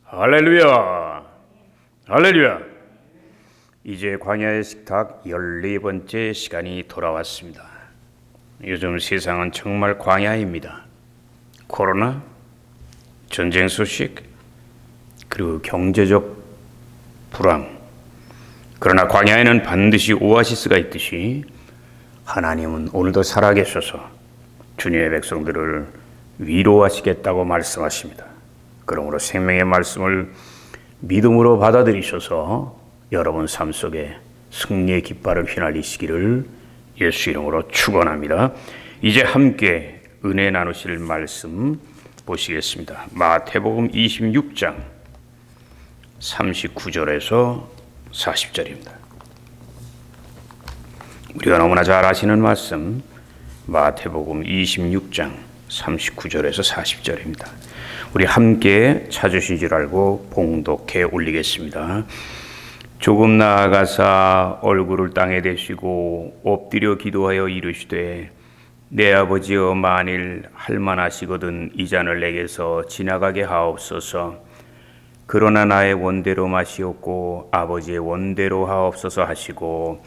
할렐루야, 할렐루야. 이제 광야의 식탁 14번째 시간이 돌아왔습니다. 요즘 세상은 정말 광야입니다. 코로나, 전쟁 소식, 그리고 경제적 불황. 그러나 광야에는 반드시 오아시스가 있듯이 하나님은 오늘도 살아계셔서 주님의 백성들을 위로하시겠다고 말씀하십니다. 그러므로 생명의 말씀을 믿음으로 받아들이셔서 여러분 삶 속에 승리의 깃발을 휘날리시기를 예수 이름으로 축원합니다. 이제 함께 은혜 나누실 말씀 보시겠습니다. 마태복음 26장 39절에서 40절입니다. 우리가 너무나 잘 아시는 말씀 마태복음 26장 39절에서 40절입니다. 우리 함께 찾으신 줄 알고 봉독해 올리겠습니다. 조금 나아가사 얼굴을 땅에 대시고 엎드려 기도하여 이르시되 내 아버지여 만일 할만하시거든 이 잔을 내게서 지나가게 하옵소서. 그러나 나의 원대로 마시옵고 아버지의 원대로 하옵소서 하시고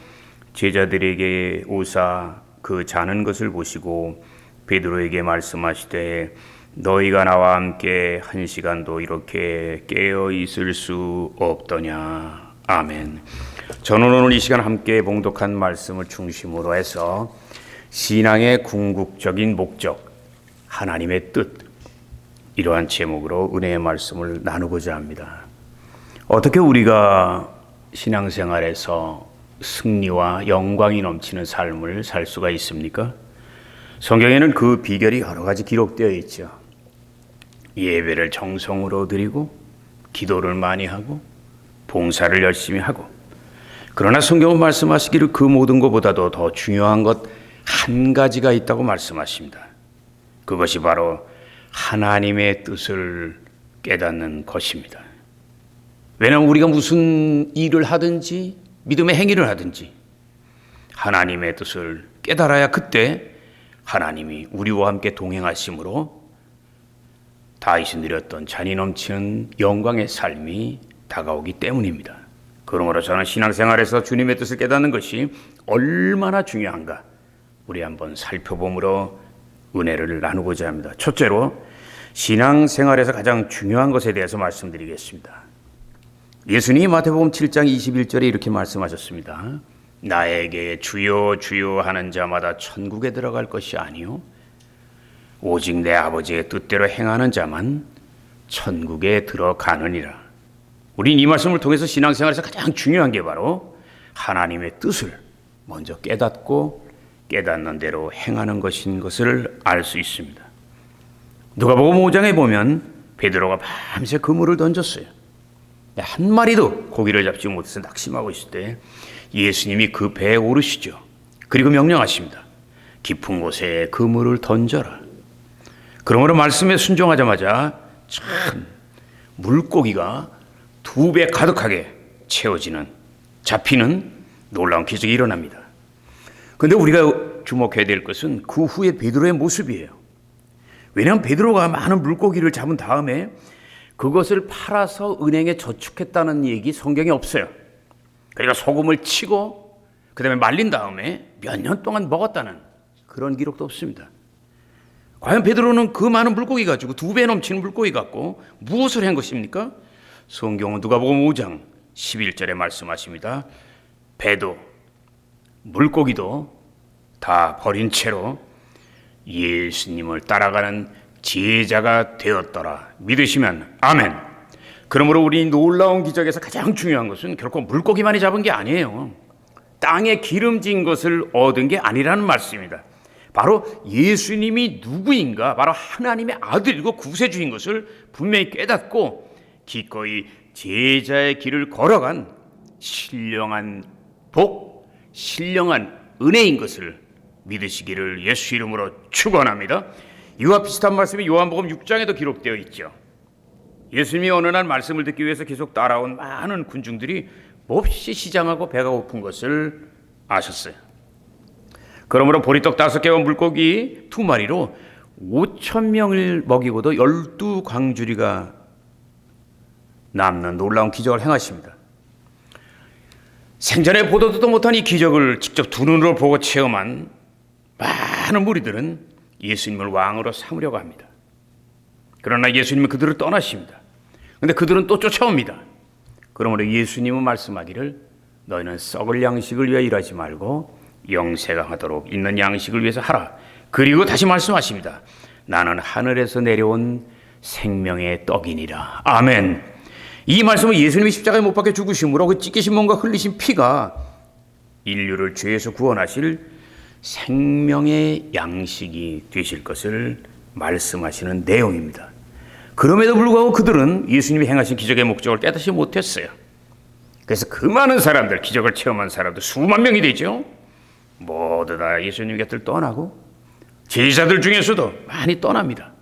제자들에게 오사 그 자는 것을 보시고 베드로에게 말씀하시되 너희가 나와 함께 한 시간도 이렇게 깨어 있을 수 없더냐. 아멘. 저는 오늘 이 시간 함께 봉독한 말씀을 중심으로 해서 신앙의 궁극적인 목적, 하나님의 뜻, 이러한 제목으로 은혜의 말씀을 나누고자 합니다. 어떻게 우리가 신앙생활에서 승리와 영광이 넘치는 삶을 살 수가 있습니까? 성경에는 그 비결이 여러 가지 기록되어 있죠. 예배를 정성으로 드리고 기도를 많이 하고 봉사를 열심히 하고, 그러나 성경은 말씀하시기를 그 모든 것보다도 더 중요한 것 한 가지가 있다고 말씀하십니다. 그것이 바로 하나님의 뜻을 깨닫는 것입니다. 왜냐하면 우리가 무슨 일을 하든지 믿음의 행위를 하든지 하나님의 뜻을 깨달아야 그때 하나님이 우리와 함께 동행하심으로 다윗이 누렸던 잔이 넘치는 영광의 삶이 다가오기 때문입니다. 그러므로 저는 신앙생활에서 주님의 뜻을 깨닫는 것이 얼마나 중요한가 우리 한번 살펴보므로 은혜를 나누고자 합니다. 첫째로 신앙생활에서 가장 중요한 것에 대해서 말씀드리겠습니다. 예수님이 마태복음 7장 21절에 이렇게 말씀하셨습니다. 나에게 주여 주여 하는 자마다 천국에 들어갈 것이 아니요 오직 내 아버지의 뜻대로 행하는 자만 천국에 들어가느니라. 우린 이 말씀을 통해서 신앙생활에서 가장 중요한 게 바로 하나님의 뜻을 먼저 깨닫고 깨닫는 대로 행하는 것인 것을 알 수 있습니다. 누가복음 5장에 보면 베드로가 밤새 그물을 던졌어요. 한 마리도 고기를 잡지 못해서 낙심하고 있을 때 예수님이 그 배에 오르시죠. 그리고 명령하십니다. 깊은 곳에 그물을 던져라. 그러므로 말씀에 순종하자마자 참 물고기가 2배 가득하게 채워지는, 잡히는 놀라운 기적이 일어납니다. 그런데 우리가 주목해야 될 것은 그 후에 베드로의 모습이에요. 왜냐하면 베드로가 많은 물고기를 잡은 다음에 그것을 팔아서 은행에 저축했다는 얘기 성경에 없어요. 그러니까 소금을 치고 그 다음에 말린 다음에 몇 년 동안 먹었다는 그런 기록도 없습니다. 과연 베드로는 그 많은 물고기 가지고 2배 넘치는 물고기 갖고 무엇을 한 것입니까? 성경은 누가복음 5장 11절에 말씀하십니다. 배도 물고기도 다 버린 채로 예수님을 따라가는 제자가 되었더라. 믿으시면 아멘. 그러므로 우리 놀라운 기적에서 가장 중요한 것은 결코 물고기만이 잡은 게 아니에요. 땅에 기름진 것을 얻은 게 아니라는 말씀입니다. 바로 예수님이 누구인가, 바로 하나님의 아들이고 구세주인 것을 분명히 깨닫고 기꺼이 제자의 길을 걸어간 신령한 복, 신령한 은혜인 것을 믿으시기를 예수 이름으로 축원합니다. 이와 비슷한 말씀이 요한복음 6장에도 기록되어 있죠. 예수님이 어느 날 말씀을 듣기 위해서 계속 따라온 많은 군중들이 몹시 시장하고 배가 고픈 것을 아셨어요. 그러므로 보리떡 5개와 물고기 2마리로 5,000명을 먹이고도 12광주리가 남는 놀라운 기적을 행하십니다. 생전에 보도도 못한 이 기적을 직접 두 눈으로 보고 체험한 많은 무리들은 예수님을 왕으로 삼으려고 합니다. 그러나 예수님은 그들을 떠나십니다. 그런데 그들은 또 쫓아옵니다. 그러므로 예수님은 말씀하기를 너희는 썩을 양식을 위하여 일하지 말고 영생을 하도록 있는 양식을 위해서 하라. 그리고 다시 말씀하십니다. 나는 하늘에서 내려온 생명의 떡이니라. 아멘. 이 말씀은 예수님이 십자가에 못 박혀 죽으심으로 그 찢기신 몸과 흘리신 피가 인류를 죄에서 구원하실 생명의 양식이 되실 것을 말씀하시는 내용입니다. 그럼에도 불구하고 그들은 예수님이 행하신 기적의 목적을 깨닫지 못했어요. 그래서 그 많은 사람들, 기적을 체험한 사람들 수만 명이 되죠. 모두 다 예수님 곁을 떠나고 제자들 중에서도 많이 떠납니다.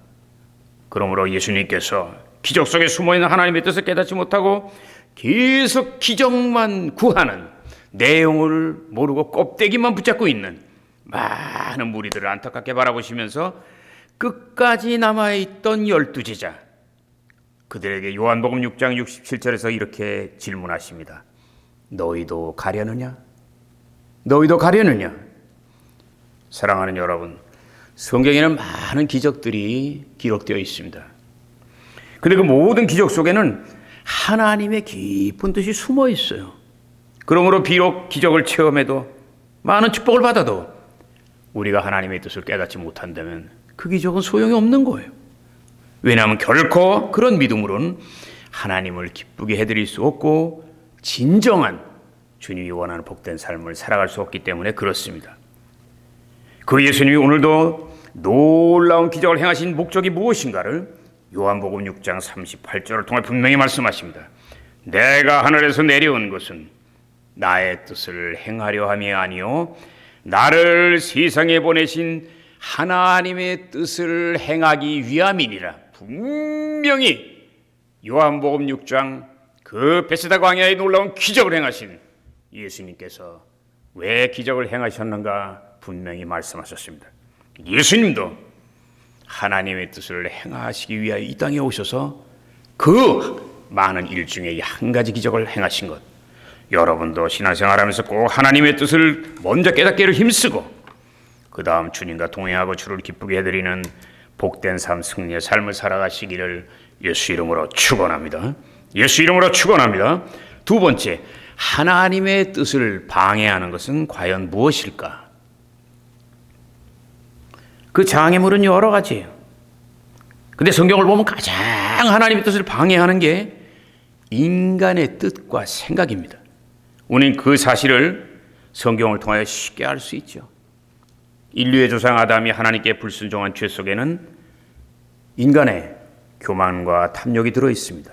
그러므로 예수님께서 기적 속에 숨어있는 하나님의 뜻을 깨닫지 못하고 계속 기적만 구하는, 내용을 모르고 껍데기만 붙잡고 있는 많은 무리들을 안타깝게 바라보시면서 끝까지 남아있던 12제자, 그들에게 요한복음 6장 67절에서 이렇게 질문하십니다. 너희도 가려느냐? 너희도 가려느냐? 사랑하는 여러분, 성경에는 많은 기적들이 기록되어 있습니다. 그런데 그 모든 기적 속에는 하나님의 깊은 뜻이 숨어 있어요. 그러므로 비록 기적을 체험해도 많은 축복을 받아도 우리가 하나님의 뜻을 깨닫지 못한다면 그 기적은 소용이 없는 거예요. 왜냐하면 결코 그런 믿음으로는 하나님을 기쁘게 해드릴 수 없고 진정한 주님이 원하는 복된 삶을 살아갈 수 없기 때문에 그렇습니다. 그 예수님이 오늘도 놀라운 기적을 행하신 목적이 무엇인가를 요한복음 6장 38절을 통해 분명히 말씀하십니다. 내가 하늘에서 내려온 것은 나의 뜻을 행하려 함이 아니요 나를 세상에 보내신 하나님의 뜻을 행하기 위함이니라. 분명히 요한복음 6장 그 베세다 광야에 놀라운 기적을 행하신 예수님께서 왜 기적을 행하셨는가 분명히 말씀하셨습니다. 예수님도 하나님의 뜻을 행하시기 위하여 이 땅에 오셔서 그 많은 일 중에 한 가지 기적을 행하신 것, 여러분도 신앙생활하면서 꼭 하나님의 뜻을 먼저 깨닫기를 힘쓰고 그 다음 주님과 동행하고 주를 기쁘게 해드리는 복된 삶, 승리의 삶을 살아가시기를 예수 이름으로 축원합니다. 예수 이름으로 축원합니다. 두 번째, 하나님의 뜻을 방해하는 것은 과연 무엇일까? 그 장애물은 여러 가지예요. 근데 성경을 보면 가장 하나님의 뜻을 방해하는 게 인간의 뜻과 생각입니다. 우리는 그 사실을 성경을 통하여 쉽게 알 수 있죠. 인류의 조상 아담이 하나님께 불순종한 죄 속에는 인간의 교만과 탐욕이 들어 있습니다.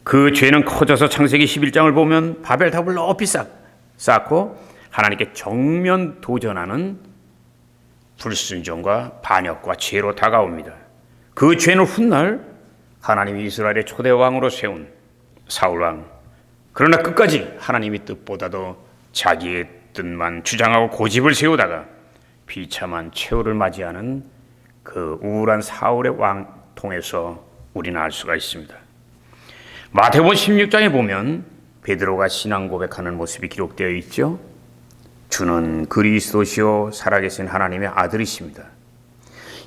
그 죄는 커져서 창세기 11장을 보면 바벨탑을 높이 쌓고 하나님께 정면 도전하는 불순종과 반역과 죄로 다가옵니다. 그 죄는 훗날 하나님이 이스라엘의 초대 왕으로 세운 사울왕, 그러나 끝까지 하나님의 뜻보다도 자기의 뜻만 주장하고 고집을 세우다가 비참한 최후를 맞이하는 그 우울한 사울의 왕 통해서 우리는 알 수가 있습니다. 마태복음 16장에 보면 베드로가 신앙 고백하는 모습이 기록되어 있죠. 주는 그리스도시요 살아계신 하나님의 아들이십니다.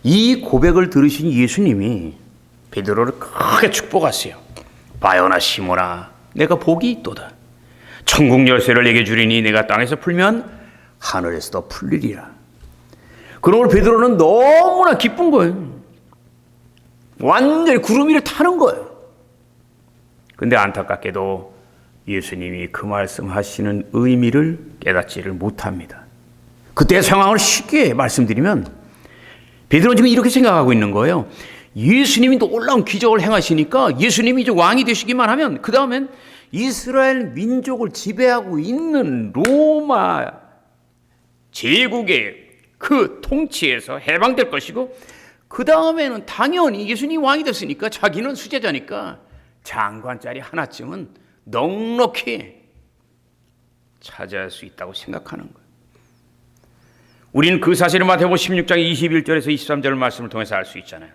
이 고백을 들으신 예수님이 베드로를 크게 축복하세요. 바요나 시모나 내가 복이 있도다. 천국 열쇠를 내게 주리니 내가 땅에서 풀면 하늘에서도 풀리리라. 그러므로 베드로는 너무나 기쁜 거예요. 완전히 구름 위를 타는 거예요. 근데 안타깝게도 예수님이 그 말씀하시는 의미를 깨닫지를 못합니다. 그때 상황을 쉽게 말씀드리면 베드로는 지금 이렇게 생각하고 있는 거예요. 예수님이 놀라운 기적을 행하시니까 예수님이 이제 왕이 되시기만 하면 그 다음엔 이스라엘 민족을 지배하고 있는 로마 제국의 그 통치에서 해방될 것이고 그 다음에는 당연히 예수님이 왕이 됐으니까 자기는 수제자니까 장관 자리 하나쯤은 넉넉히 차지할 수 있다고 생각하는 거예요. 우리는 그 사실을 마태복음 16장 21절에서 23절 말씀을 통해서 알 수 있잖아요.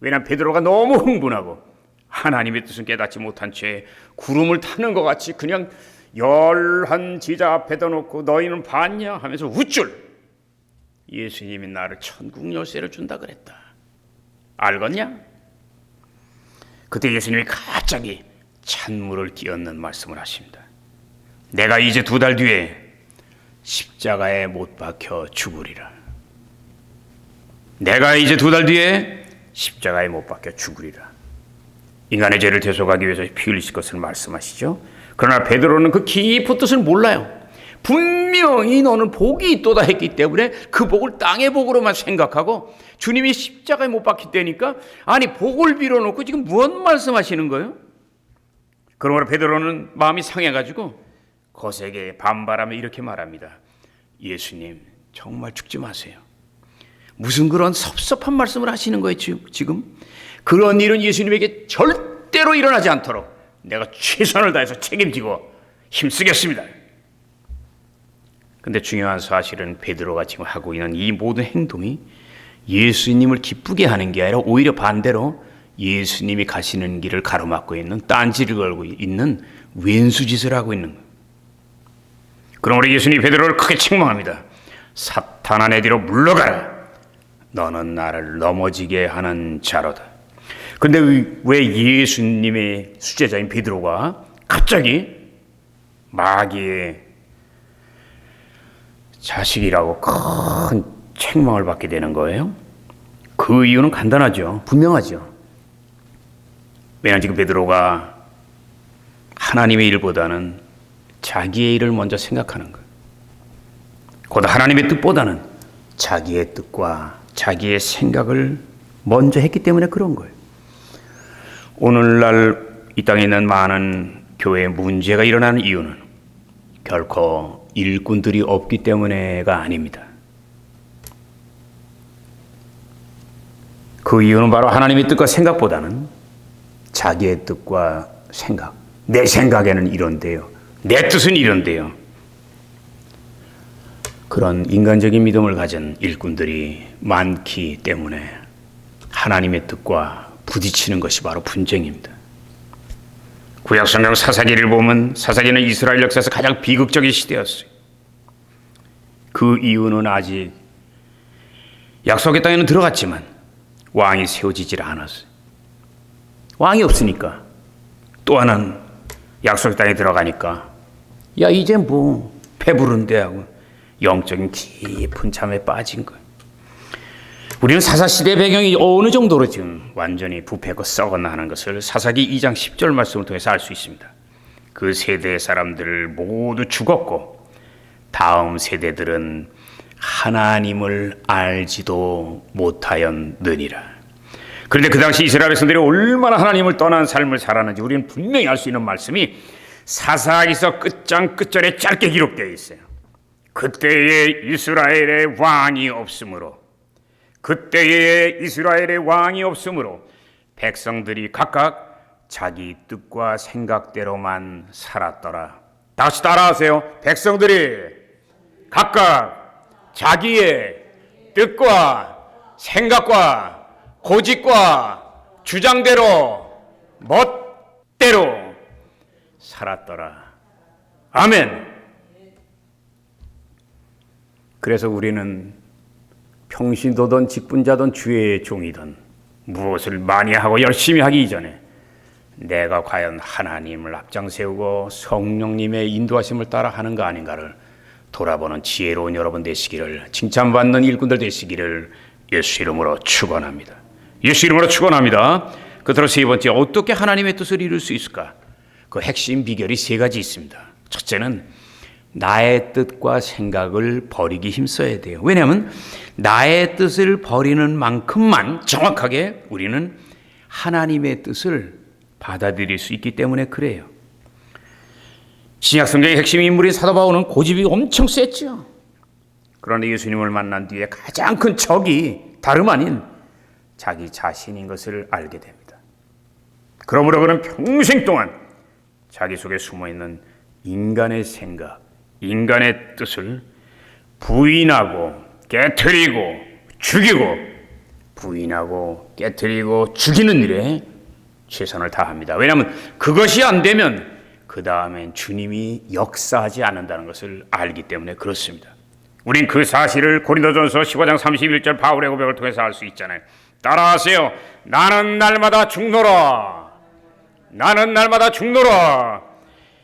왜냐하면 베드로가 너무 흥분하고 하나님의 뜻은 깨닫지 못한 채 구름을 타는 것 같이 그냥 열한 지자 앞에다 놓고 너희는 봤냐 하면서 우쭐. 예수님이 나를 천국 열쇠를 준다 그랬다. 알겠냐? 그때 예수님이 갑자기 찬물을 끼얹는 말씀을 하십니다. 내가 이제 2달 뒤에 십자가에 못 박혀 죽으리라. 내가 이제 2달 뒤에 십자가에 못 박혀 죽으리라. 인간의 죄를 대속하기 위해서 피 흘리실 것을 말씀하시죠. 그러나 베드로는 그 깊은 뜻을 몰라요. 분명히 너는 복이 있도다 했기 때문에 그 복을 땅의 복으로만 생각하고 주님이 십자가에 못 박혔다니까 아니 복을 빌어놓고 지금 무슨 말씀하시는 거예요? 그러므로 베드로는 마음이 상해가지고 거세게 반발하며 이렇게 말합니다. 예수님 정말 죽지 마세요. 무슨 그런 섭섭한 말씀을 하시는 거예요 지금? 그런 일은 예수님에게 절대로 일어나지 않도록 내가 최선을 다해서 책임지고 힘쓰겠습니다. 근데 중요한 사실은 베드로가 지금 하고 있는 이 모든 행동이 예수님을 기쁘게 하는 게 아니라 오히려 반대로 예수님이 가시는 길을 가로막고 있는 딴지를 걸고 있는 왼수짓을 하고 있는 거예요. 그러므로 예수님이 베드로를 크게 책망합니다. 사탄아 내 뒤로 물러가라. 너는 나를 넘어지게 하는 자로다. 근데 왜 예수님의 수제자인 베드로가 갑자기 마귀의 자식이라고 큰 책망을 받게 되는 거예요? 그 이유는 간단하죠. 분명하죠. 왜냐하면 지금 베드로가 하나님의 일보다는 자기의 일을 먼저 생각하는 거예요. 곧 하나님의 뜻보다는 자기의 뜻과 자기의 생각을 먼저 했기 때문에 그런 거예요. 오늘날 이 땅에 있는 많은 교회에 문제가 일어나는 이유는 결코 일꾼들이 없기 때문에가 아닙니다. 그 이유는 바로 하나님의 뜻과 생각보다는 자기의 뜻과 생각. 내 생각에는 이런데요. 내 뜻은 이런데요. 그런 인간적인 믿음을 가진 일꾼들이 많기 때문에 하나님의 뜻과 부딪히는 것이 바로 분쟁입니다. 구약성경 사사기를 보면 사사기는 이스라엘 역사에서 가장 비극적인 시대였어요. 그 이유는 아직 약속의 땅에는 들어갔지만 왕이 세워지질 않았어요. 왕이 없으니까 또 하나는 약속의 땅에 들어가니까 야 이제 뭐 배부른데 하고 영적인 깊은 잠에 빠진 거예요. 우리는 사사시대 배경이 어느 정도로 지금 완전히 부패고 썩었나 하는 것을 사사기 2장 10절 말씀을 통해서 알 수 있습니다. 그 세대의 사람들 모두 죽었고 다음 세대들은 하나님을 알지도 못하였느니라. 그런데 그 당시 이스라엘 백성들이 얼마나 하나님을 떠난 삶을 살았는지 우리는 분명히 알 수 있는 말씀이 사사기서 끝장 끝절에 짧게 기록되어 있어요. 그때에 이스라엘의 왕이 없으므로 백성들이 각각 자기 뜻과 생각대로만 살았더라. 다시 따라하세요. 백성들이 각각 자기의 뜻과 생각과 고집과 주장대로 멋대로 살았더라. 아멘. 그래서 우리는 평신도든 직분자든 주의 종이든 무엇을 많이 하고 열심히 하기 이전에 내가 과연 하나님을 앞장세우고 성령님의 인도하심을 따라 하는가 아닌가를 돌아보는 지혜로운 여러분 되시기를, 칭찬받는 일꾼들 되시기를 예수 이름으로 축원합니다. 예수 이름으로 축원합니다. 끝으로 세 번째, 어떻게 하나님의 뜻을 이룰 수 있을까? 그 핵심 비결이 세 가지 있습니다. 첫째는 나의 뜻과 생각을 버리기 힘써야 돼요. 왜냐하면 나의 뜻을 버리는 만큼만 정확하게 우리는 하나님의 뜻을 받아들일 수 있기 때문에 그래요. 신약 성경의 핵심 인물인 사도 바울은 고집이 엄청 셌죠. 그런데 예수님을 만난 뒤에 가장 큰 적이 다름 아닌 자기 자신인 것을 알게 됩니다. 그러므로 그는 평생 동안 자기 속에 숨어있는 인간의 생각, 인간의 뜻을 부인하고 깨트리고 죽이고 부인하고 깨트리고 죽이는 일에 최선을 다합니다. 왜냐하면 그것이 안 되면 그 다음엔 주님이 역사하지 않는다는 것을 알기 때문에 그렇습니다. 우린 그 사실을 고린도전서 15장 31절 바울의 고백을 통해서 알 수 있잖아요. 따라하세요. 나는 날마다 죽노라. 나는 날마다 죽노라.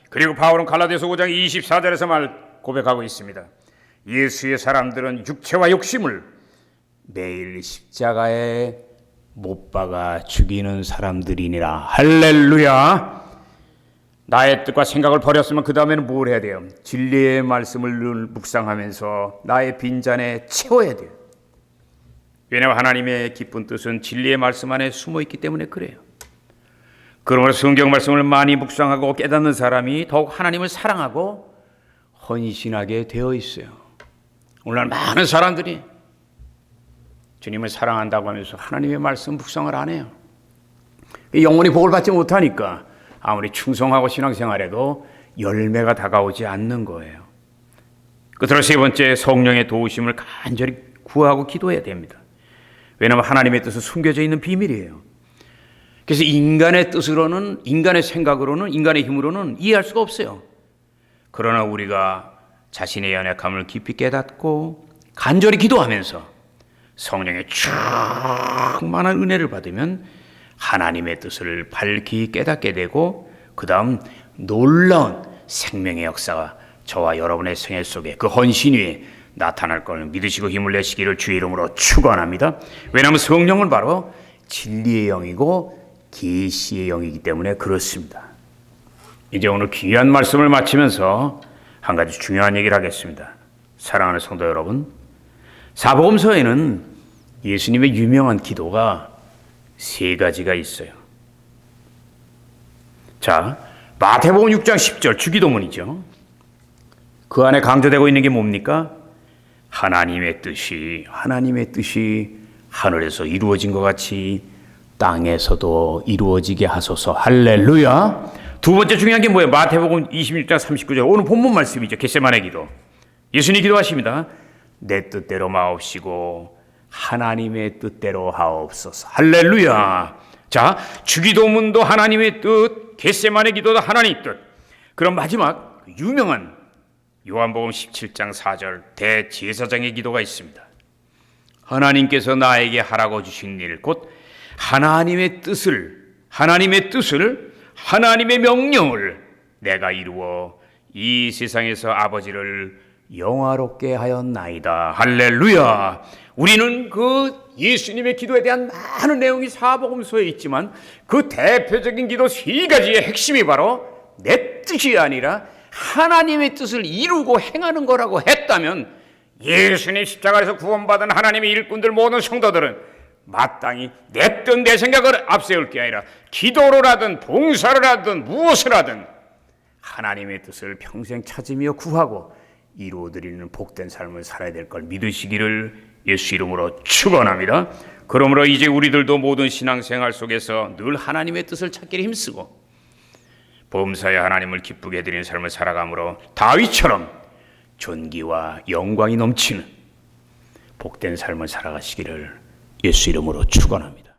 그리고 바울은 갈라디아서 5장 24절에서 말 고백하고 있습니다. 예수의 사람들은 육체와 욕심을 매일 십자가에 못 박아 죽이는 사람들이니라. 할렐루야. 나의 뜻과 생각을 버렸으면 그 다음에는 뭘 해야 돼요? 진리의 말씀을 늘 묵상하면서 나의 빈잔에 채워야 돼요. 왜냐하면 하나님의 깊은 뜻은 진리의 말씀 안에 숨어 있기 때문에 그래요. 그러므로 성경 말씀을 많이 묵상하고 깨닫는 사람이 더욱 하나님을 사랑하고 헌신하게 되어 있어요. 오늘날 많은 사람들이 주님을 사랑한다고 하면서 하나님의 말씀 묵상을 안 해요. 영원히 복을 받지 못하니까 아무리 충성하고 신앙생활해도 열매가 다가오지 않는 거예요. 끝으로 세 번째, 성령의 도우심을 간절히 구하고 기도해야 됩니다. 왜냐하면 하나님의 뜻은 숨겨져 있는 비밀이에요. 그래서 인간의 뜻으로는, 인간의 생각으로는, 인간의 힘으로는 이해할 수가 없어요. 그러나 우리가 자신의 연약함을 깊이 깨닫고 간절히 기도하면서 성령의 충만한 은혜를 받으면 하나님의 뜻을 밝히 깨닫게 되고 그 다음 놀라운 생명의 역사가 저와 여러분의 생애 속에 그 헌신 위에 나타날 걸 믿으시고 힘을 내시기를 주의 이름으로 축원합니다. 왜냐하면 성령은 바로 진리의 영이고 계시의 영이기 때문에 그렇습니다. 이제 오늘 귀한 말씀을 마치면서 한 가지 중요한 얘기를 하겠습니다. 사랑하는 성도 여러분, 사복음서에는 예수님의 유명한 기도가 세 가지가 있어요. 자, 마태복음 6장 10절 주기도문이죠. 그 안에 강조되고 있는 게 뭡니까? 하나님의 뜻이 하늘에서 이루어진 것 같이 땅에서도 이루어지게 하소서. 할렐루야. 두 번째 중요한 게 뭐예요? 마태복음 26장 39절 오늘 본문 말씀이죠. 겟세마네 기도. 예수님이 기도하십니다. 내 뜻대로 마옵시고 하나님의 뜻대로 하옵소서. 할렐루야. 자, 주기도문도 하나님의 뜻, 겟세마네 기도도 하나님의 뜻. 그럼 마지막 유명한 요한복음 17장 4절 대제사장의 기도가 있습니다. 하나님께서 나에게 하라고 주신 일, 곧 하나님의 명령을 내가 이루어 이 세상에서 아버지를 영화롭게 하였나이다. 할렐루야. 우리는 그 예수님의 기도에 대한 많은 내용이 사복음서에 있지만 그 대표적인 기도 세 가지의 핵심이 바로 내 뜻이 아니라 하나님의 뜻을 이루고 행하는 거라고 했다면 예수님 십자가에서 구원받은 하나님의 일꾼들 모든 성도들은 마땅히 내 뜻, 내 생각을 앞세울 게 아니라 기도를 하든 봉사를 하든 무엇을 하든 하나님의 뜻을 평생 찾으며 구하고 이루어드리는 복된 삶을 살아야 될 걸 믿으시기를 예수 이름으로 축원합니다. 그러므로 이제 우리들도 모든 신앙생활 속에서 늘 하나님의 뜻을 찾기를 힘쓰고 범사에 하나님을 기쁘게 해드리는 삶을 살아감으로 다윗처럼 존귀와 영광이 넘치는 복된 삶을 살아가시기를 예수 이름으로 축원합니다.